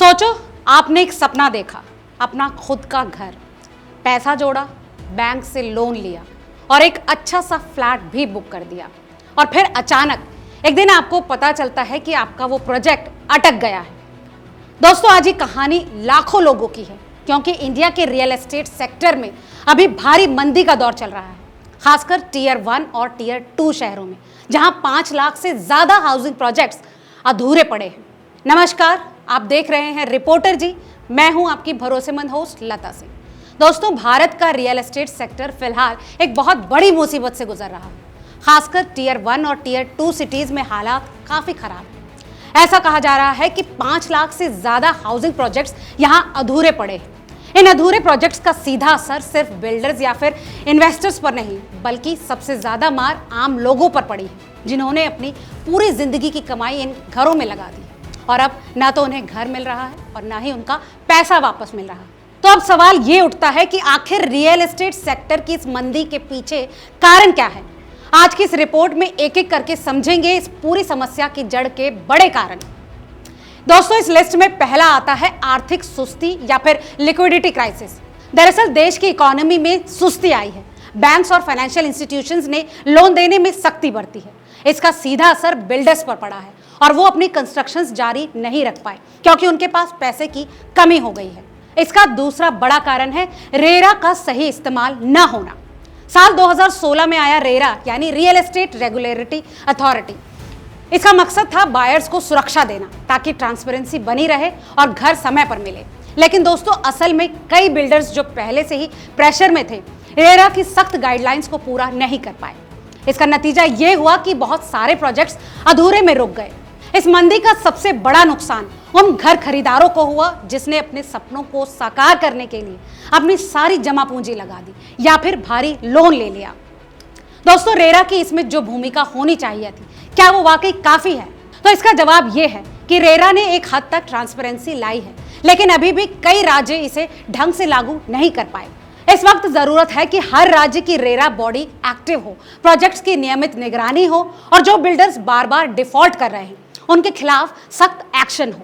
सोचो आपने एक सपना देखा, अपना खुद का घर, पैसा जोड़ा, बैंक से लोन लिया और एक अच्छा सा फ्लैट भी बुक कर दिया और फिर अचानक एक दिन आपको पता चलता है कि आपका वो प्रोजेक्ट अटक गया है। दोस्तों, आज ये कहानी लाखों लोगों की है क्योंकि इंडिया के रियल एस्टेट सेक्टर में अभी भारी मंदी का दौर चल रहा है, खासकर टीयर 1 और टीयर 2 शहरों में, जहां 5 लाख से ज्यादा हाउसिंग प्रोजेक्ट्स अधूरे पड़े हैं। नमस्कार, आप देख रहे हैं रिपोर्टर जी। मैं हूं आपकी भरोसेमंद होस्ट लता सिंह। दोस्तों, भारत का रियल एस्टेट सेक्टर फिलहाल एक बहुत बड़ी मुसीबत से गुजर रहा है। खासकर टीयर 1 और टीयर 2 सिटीज में हालात काफी खराब है। ऐसा कहा जा रहा है कि 5 लाख से ज्यादा हाउसिंग प्रोजेक्ट्स यहां अधूरे पड़े हैं। इन अधूरे प्रोजेक्ट्स का सीधा असर सिर्फ बिल्डर्स या फिर इन्वेस्टर्स पर नहीं, बल्कि सबसे ज्यादा मार आम लोगों पर पड़ी है, जिन्होंने अपनी पूरी जिंदगी की कमाई इन घरों में लगा दी और अब ना तो उन्हें घर मिल रहा है और ना ही उनका पैसा वापस मिल रहा है। तो अब सवाल ये उठता है कि आखिर रियल एस्टेट सेक्टर की इस मंदी के पीछे कारण क्या है। आज की इस रिपोर्ट में एक एक करके समझेंगे इस पूरी समस्या की जड़ के बड़े कारण। दोस्तों, इस लिस्ट में पहला आता है आर्थिक सुस्ती या फिर लिक्विडिटी क्राइसिस। दरअसल देश की इकोनॉमी में सुस्ती आई है। बैंक्स और फाइनेंशियल इंस्टीट्यूशंस ने लोन देने में सख्ती बरती है। इसका सीधा असर बिल्डर्स पर पड़ा है और वो अपनी कंस्ट्रक्शंस जारी नहीं रख पाए क्योंकि उनके पास पैसे की कमी हो गई है। इसका दूसरा बड़ा कारण है रेरा का सही इस्तेमाल न होना। साल 2016 में आया रेरा यानी रियल एस्टेट रेगुलेटरी अथॉरिटी। इसका मकसद था बायर्स को सुरक्षा देना ताकि ट्रांसपेरेंसी बनी रहे और घर समय पर मिले। लेकिन दोस्तों, असल में कई बिल्डर्स जो पहले से ही प्रेशर में थे, रेरा की सख्त गाइडलाइंस को पूरा नहीं कर पाए। इसका नतीजा ये हुआ कि बहुत सारे प्रोजेक्ट्स अधूरे में रुक गए। इस मंदी का सबसे बड़ा नुकसान उन घर खरीदारों को हुआ जिसने अपने सपनों को साकार करने के लिए अपनी सारी जमा पूंजी लगा दी या फिर भारी लोन ले लिया। दोस्तों, रेरा की इसमें जो भूमिका होनी चाहिए थी, क्या वो वाकई काफी है? तो इसका जवाब ये है कि रेरा ने एक हद तक ट्रांसपेरेंसी लाई है, लेकिन अभी भी कई राज्य इसे ढंग से लागू नहीं कर पाए। इस वक्त जरूरत है कि हर राज्य की रेरा बॉडी एक्टिव हो, प्रोजेक्ट्स की नियमित निगरानी हो और जो बिल्डर्स बार बार डिफॉल्ट कर रहे हैं उनके खिलाफ सख्त एक्शन हो।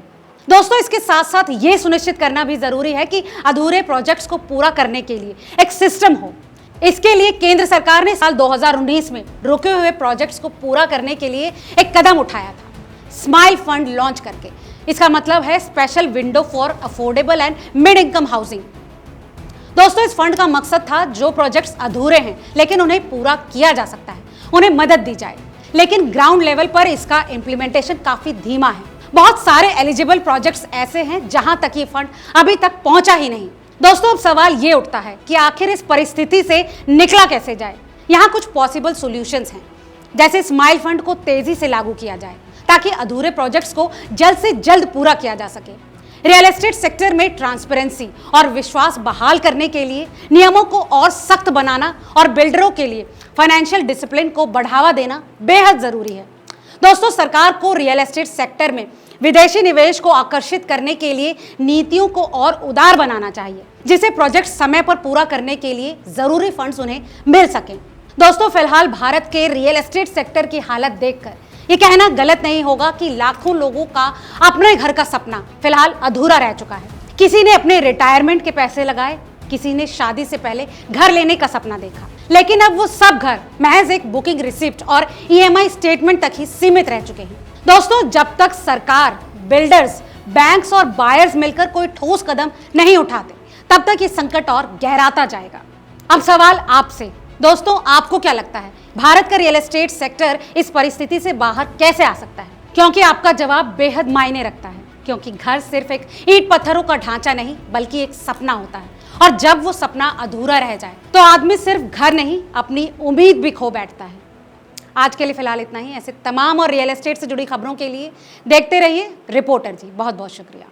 दोस्तों, इसके साथ साथ ये सुनिश्चित करना भी जरूरी है कि अधूरे प्रोजेक्ट्स को पूरा करने के लिए एक सिस्टम हो। इसके लिए केंद्र सरकार ने साल 2019 में रुके हुए प्रोजेक्ट्स को पूरा करने के लिए एक कदम उठाया था, स्माइल फंड लॉन्च करके। इसका मतलब है special window for affordable and mid income housing. दोस्तों, इस फंड का मकसद था जो प्रोजेक्ट्स अधूरे हैं लेकिन उन्हें पूरा किया जा सकता है, उन्हें मदद दी जाए। लेकिन ग्राउंड लेवल पर इसका इंप्लीमेंटेशन काफी धीमा है। बहुत सारे एलिजिबल प्रोजेक्ट्स ऐसे हैं जहां तक ये फंड अभी तक पहुंचा ही नहीं। दोस्तों, अब सवाल ये उठता है कि आखिर इस परिस्थिति से निकला कैसे जाए। यहाँ कुछ पॉसिबल सॉल्यूशंस हैं, जैसे स्माइल फंड को तेजी से लागू किया जाए ताकि अधूरे प्रोजेक्ट्स को जल्द से जल्द पूरा किया जा सके। रियल एस्टेट सेक्टर में ट्रांसपेरेंसी और विश्वास बहाल करने के लिए नियमों को और सख्त बनाना और बिल्डरों के लिए फाइनेंशियल डिसिप्लिन को बढ़ावा देना बेहद जरूरी है। दोस्तों, सरकार को रियल एस्टेट सेक्टर में विदेशी निवेश को आकर्षित करने के लिए नीतियों को और उदार बनाना चाहिए, जिससे प्रोजेक्ट समय पर पूरा करने के लिए जरूरी फंड्स उन्हें मिल सकें। दोस्तों, फिलहाल भारत के रियल एस्टेट सेक्टर की हालत देखकर ये कहना गलत नहीं होगा कि लाखों लोगों का अपने घर का सपना फिलहाल अधूरा रह चुका है। किसी ने अपने रिटायरमेंट के पैसे लगाए, किसी ने शादी से पहले घर लेने का सपना देखा, लेकिन अब वो सब घर महज एक बुकिंग रिसिप्ट और ईएमआई स्टेटमेंट तक ही सीमित रह चुके हैं। दोस्तों, जब तक सरकार, बिल्डर्स, बैंक्स और बायर्स मिलकर कोई ठोस कदम नहीं उठाते, तब तक ये संकट और गहराता जाएगा। अब सवाल आपसे, दोस्तों, आपको क्या लगता है, भारत का रियल एस्टेट सेक्टर इस परिस्थिति से बाहर कैसे आ सकता है? क्योंकि आपका जवाब बेहद मायने रखता है, क्योंकि घर सिर्फ एक ईंट पत्थरों का ढांचा नहीं बल्कि एक सपना होता है और जब वो सपना अधूरा रह जाए तो आदमी सिर्फ घर नहीं, अपनी उम्मीद भी खो बैठता है। आज के लिए फिलहाल इतना ही। ऐसे तमाम और रियल एस्टेट से जुड़ी खबरों के लिए देखते रहिए रिपोर्टर जी। बहुत बहुत शुक्रिया।